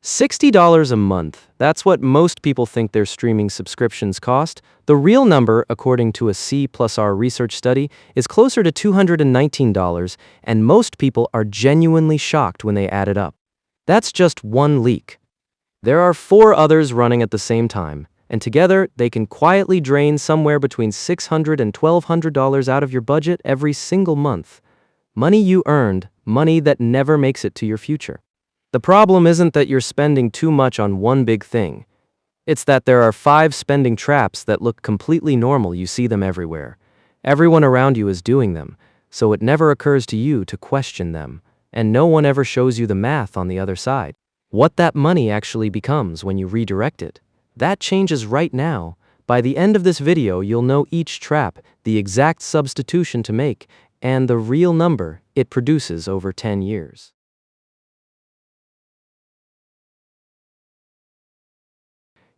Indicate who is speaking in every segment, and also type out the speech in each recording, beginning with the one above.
Speaker 1: $60 a month. That's what most people think their streaming subscriptions cost. The real number, according to a C+R research study, is closer to $219, and most people are genuinely shocked when they add it up. That's just one leak. There are 4 others running at the same time, and together they can quietly drain somewhere between $600 and $1,200 out of your budget every single month. Money you earned, money that never makes it to your future. The problem isn't that you're spending too much on one big thing. It's that there are 5 spending traps that look completely normal. You see them everywhere. Everyone around you is doing them, so it never occurs to you to question them, and no one ever shows you the math on the other side. What that money actually becomes when you redirect it. That changes right now. By the end of this video, you'll know each trap, the exact substitution to make, and the real number it produces over 10 years.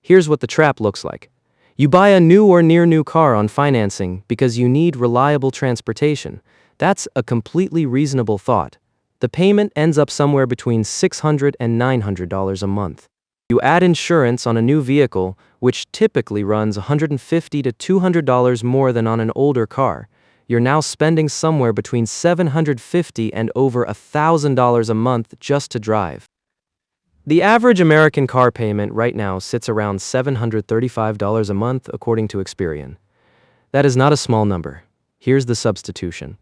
Speaker 1: Here's what the trap looks like. You buy a new or near-new car on financing because you need reliable transportation. That's a completely reasonable thought. The payment ends up somewhere between $600 and $900 a month. You add insurance on a new vehicle, which typically runs $150 to $200 more than on an older car. You're now spending somewhere between $750 and over $1,000 a month just to drive. The average American car payment right now sits around $735 a month, according to Experian. That is not a small number. Here's the substitution.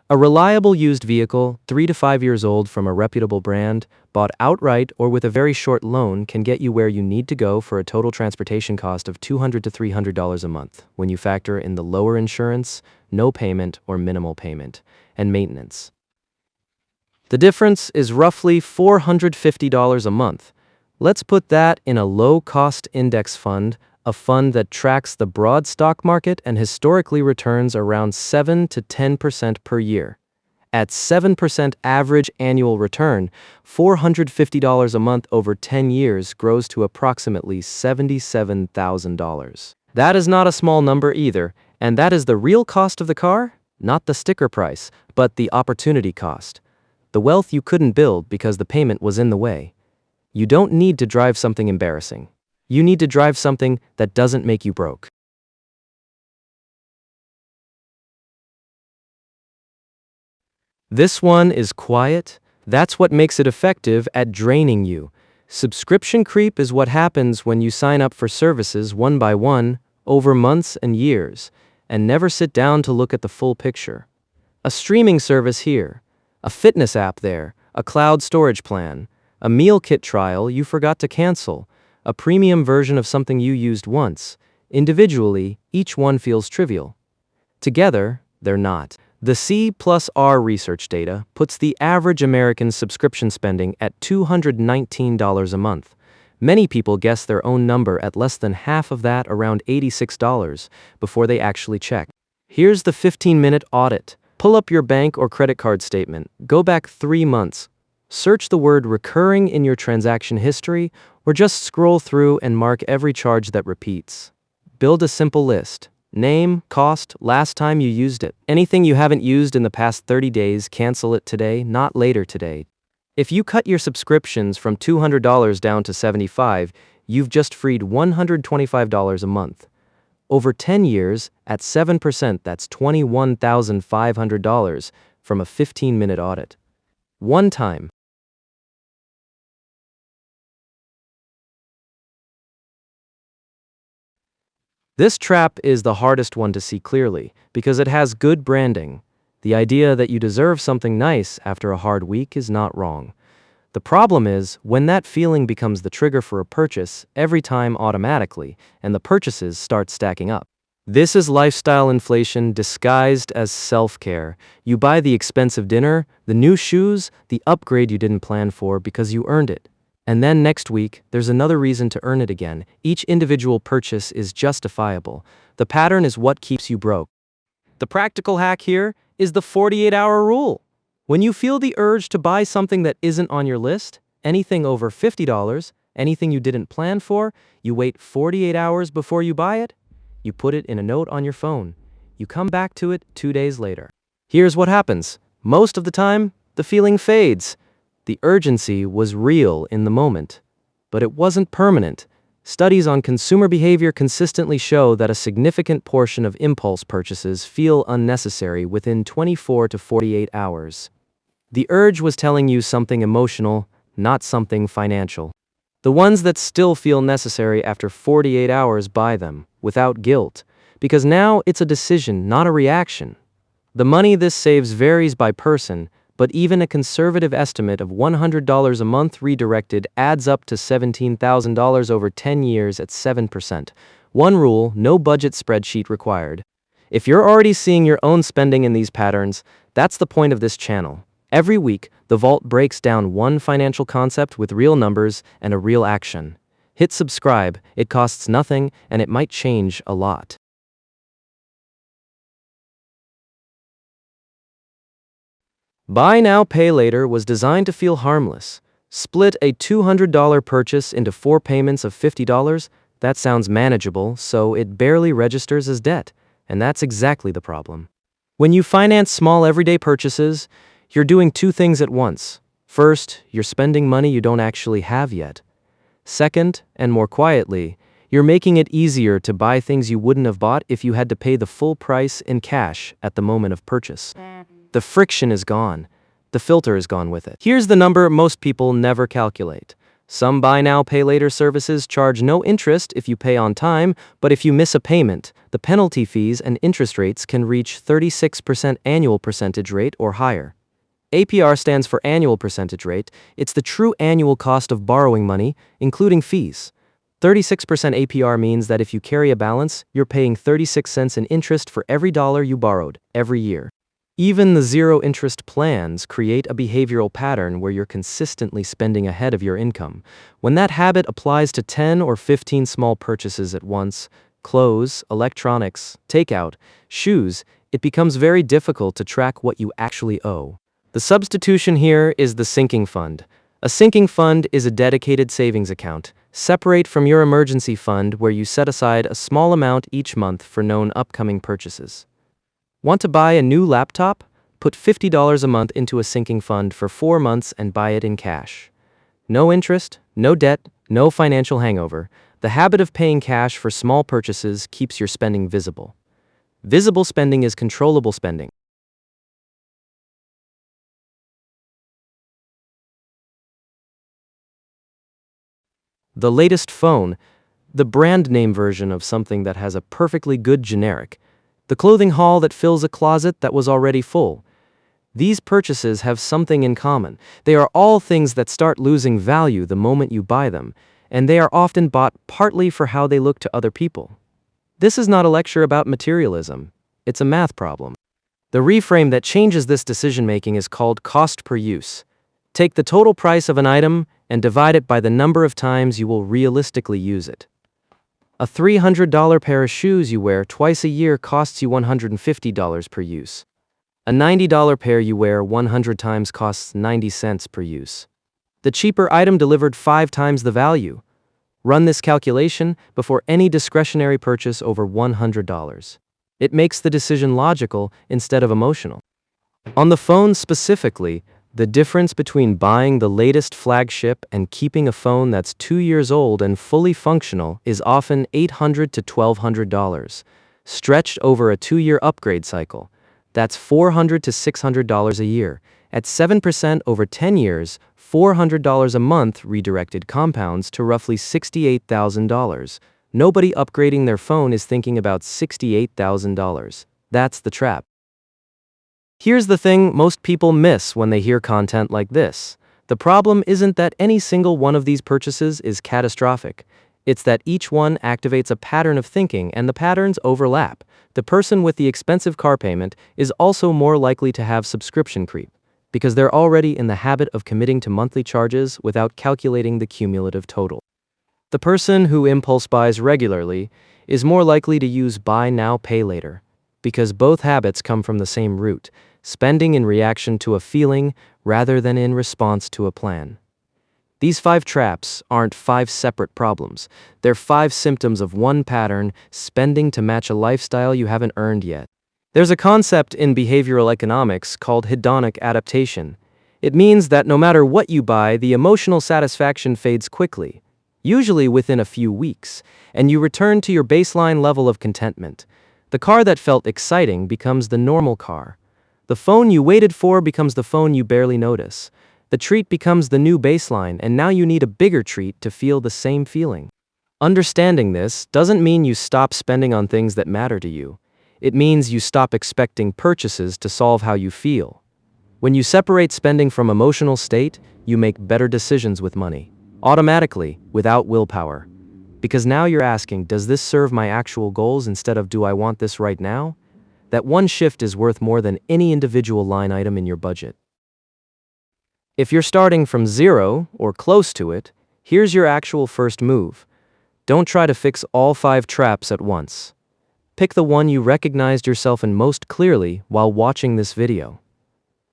Speaker 1: A reliable used vehicle, 3 to 5 years old from a reputable brand, bought outright or with a very short loan can get you where you need to go for a total transportation cost of $200 to $300 a month when you factor in the lower insurance, no payment or minimal payment, and maintenance. The difference is roughly $450 a month. Let's put that in a low-cost index fund, a fund that tracks the broad stock market and historically returns around 7 to 10% per year. At 7% average annual return, $450 a month over 10 years grows to approximately $77,000. That is not a small number either, and that is the real cost of the car, not the sticker price, but the opportunity cost. The wealth you couldn't build because the payment was in the way. You don't need to drive something embarrassing. You need to drive something that doesn't make you broke. This one is quiet. That's what makes it effective at draining you. Subscription creep is what happens when you sign up for services one by one, over months and years, and never sit down to look at the full picture. A streaming service here. A fitness app there, a cloud storage plan, a meal kit trial you forgot to cancel, a premium version of something you used once. Individually, each one feels trivial. Together, they're not. The C+R research data puts the average American subscription spending at $219 a month. Many people guess their own number at less than half of that, around $86, before they actually check. Here's the 15-minute audit. Pull up your bank or credit card statement, go back 3 months, search the word recurring in your transaction history, or just scroll through and mark every charge that repeats. Build a simple list. Name, cost, last time you used it. Anything you haven't used in the past 30 days, cancel it today, not later today. If you cut your subscriptions from $200 down to $75, you've just freed $125 a month. Over 10 years, at 7%, that's $21,500 from a 15-minute audit. One time. This trap is the hardest one to see clearly because it has good branding. The idea that you deserve something nice after a hard week is not wrong. The problem is when that feeling becomes the trigger for a purchase every time automatically, and the purchases start stacking up. This is lifestyle inflation disguised as self-care. You buy the expensive dinner, the new shoes, the upgrade you didn't plan for because you earned it. And then next week, there's another reason to earn it again. Each individual purchase is justifiable. The pattern is what keeps you broke. The practical hack here is the 48-hour rule. When you feel the urge to buy something that isn't on your list, anything over $50, anything you didn't plan for, you wait 48 hours before you buy it. You put it in a note on your phone. You come back to it 2 days later. Here's what happens. Most of the time, the feeling fades. The urgency was real in the moment. but it wasn't permanent. Studies on consumer behavior consistently show that a significant portion of impulse purchases feel unnecessary within 24 to 48 hours. The urge was telling you something emotional, not something financial. The ones that still feel necessary after 48 hours buy them, without guilt, because now it's a decision, not a reaction. The money this saves varies by person, but even a conservative estimate of $100 a month redirected adds up to $17,000 over 10 years at 7%. One rule: no budget spreadsheet required. If you're already seeing your own spending in these patterns, that's the point of this channel. Every week, the Vault breaks down one financial concept with real numbers and a real action. Hit subscribe, it costs nothing, and it might change a lot. Buy Now, Pay Later was designed to feel harmless. Split a $200 purchase into 4 payments of $50? That sounds manageable, so it barely registers as debt. And that's exactly the problem. When you finance small everyday purchases, you're doing 2 things at once. First, you're spending money you don't actually have yet. Second, and more quietly, you're making it easier to buy things you wouldn't have bought if you had to pay the full price in cash at the moment of purchase. The friction is gone. The filter is gone with it. Here's the number most people never calculate. Some Buy Now, Pay Later services charge no interest if you pay on time, but if you miss a payment, the penalty fees and interest rates can reach 36% annual percentage rate or higher. APR stands for annual percentage rate. It's the true annual cost of borrowing money, including fees. 36% APR means that if you carry a balance, you're paying 36 cents in interest for every dollar you borrowed every year. Even the zero-interest plans create a behavioral pattern where you're consistently spending ahead of your income. When that habit applies to 10 or 15 small purchases at once, clothes, electronics, takeout, shoes, it becomes very difficult to track what you actually owe. The substitution here is the sinking fund. A sinking fund is a dedicated savings account, separate from your emergency fund where you set aside a small amount each month for known upcoming purchases. Want to buy a new laptop? Put $50 a month into a sinking fund for 4 months and buy it in cash. No interest, no debt, no financial hangover. The habit of paying cash for small purchases keeps your spending visible. Visible spending is controllable spending. The latest phone, the brand name version of something that has a perfectly good generic. The clothing haul that fills a closet that was already full. These purchases have something in common. They are all things that start losing value the moment you buy them, and they are often bought partly for how they look to other people. This is not a lecture about materialism. It's a math problem. The reframe that changes this decision-making is called cost per use. Take the total price of an item and divide it by the number of times you will realistically use it. A $300 pair of shoes you wear twice a year costs you $150 per use. A $90 pair you wear 100 times costs 90 cents per use. The cheaper item delivered 5 times the value. Run this calculation before any discretionary purchase over $100. It makes the decision logical instead of emotional. On the phone specifically, the difference between buying the latest flagship and keeping a phone that's 2 years old and fully functional is often $800 to $1,200, stretched over a 2-year upgrade cycle. That's $400 to $600 a year. At 7% over 10 years, $400 a month redirected compounds to roughly $68,000. Nobody upgrading their phone is thinking about $68,000. That's the trap. Here's the thing most people miss when they hear content like this. The problem isn't that any single one of these purchases is catastrophic. It's that each one activates a pattern of thinking and the patterns overlap. The person with the expensive car payment is also more likely to have subscription creep, because they're already in the habit of committing to monthly charges without calculating the cumulative total. The person who impulse buys regularly is more likely to use Buy Now, Pay Later, because both habits come from the same root, spending in reaction to a feeling rather than in response to a plan. These 5 traps aren't 5 separate problems. They're 5 symptoms of one pattern, spending to match a lifestyle you haven't earned yet. There's a concept in behavioral economics called hedonic adaptation. It means that no matter what you buy, the emotional satisfaction fades quickly. usually within a few weeks, and you return to your baseline level of contentment. The car that felt exciting becomes the normal car. The phone you waited for becomes the phone you barely notice. The treat becomes the new baseline, and now you need a bigger treat to feel the same feeling. Understanding this doesn't mean you stop spending on things that matter to you. It means you stop expecting purchases to solve how you feel. When you separate spending from emotional state, you make better decisions with money, automatically, without willpower. Because now you're asking, does this serve my actual goals instead of do I want this right now? That one shift is worth more than any individual line item in your budget. If you're starting from zero or close to it, here's your actual first move. Don't try to fix all 5 traps at once. Pick the one you recognized yourself in most clearly while watching this video.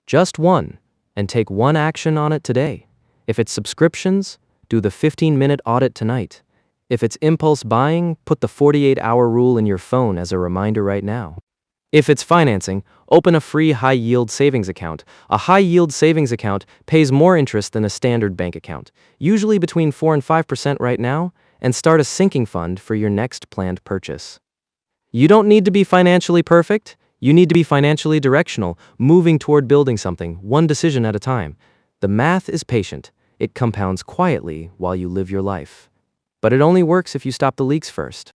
Speaker 1: Just one, and take one action on it today. If it's subscriptions, do the 15-minute audit tonight. If it's impulse buying, put the 48-hour rule in your phone as a reminder right now. If it's financing, open a free high-yield savings account. A high-yield savings account pays more interest than a standard bank account, usually between 4 and 5% right now, and start a sinking fund for your next planned purchase. You don't need to be financially perfect. You need to be financially directional, moving toward building something, one decision at a time. The math is patient. It compounds quietly while you live your life. But it only works if you stop the leaks first.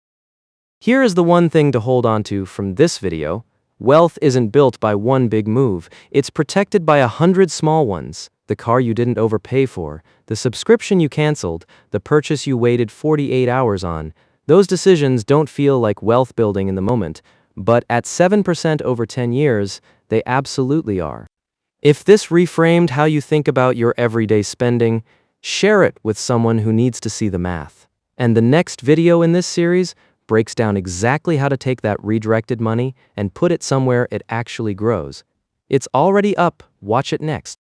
Speaker 1: Here is the one thing to hold on to from this video. Wealth isn't built by one big move. It's protected by 100 small ones. The car you didn't overpay for, the subscription you canceled, the purchase you waited 48 hours on. Those decisions don't feel like wealth building in the moment, but at 7% over 10 years, they absolutely are. If this reframed how you think about your everyday spending, share it with someone who needs to see the math. And the next video in this series breaks down exactly how to take that redirected money and put it somewhere it actually grows. It's already up. Watch it next.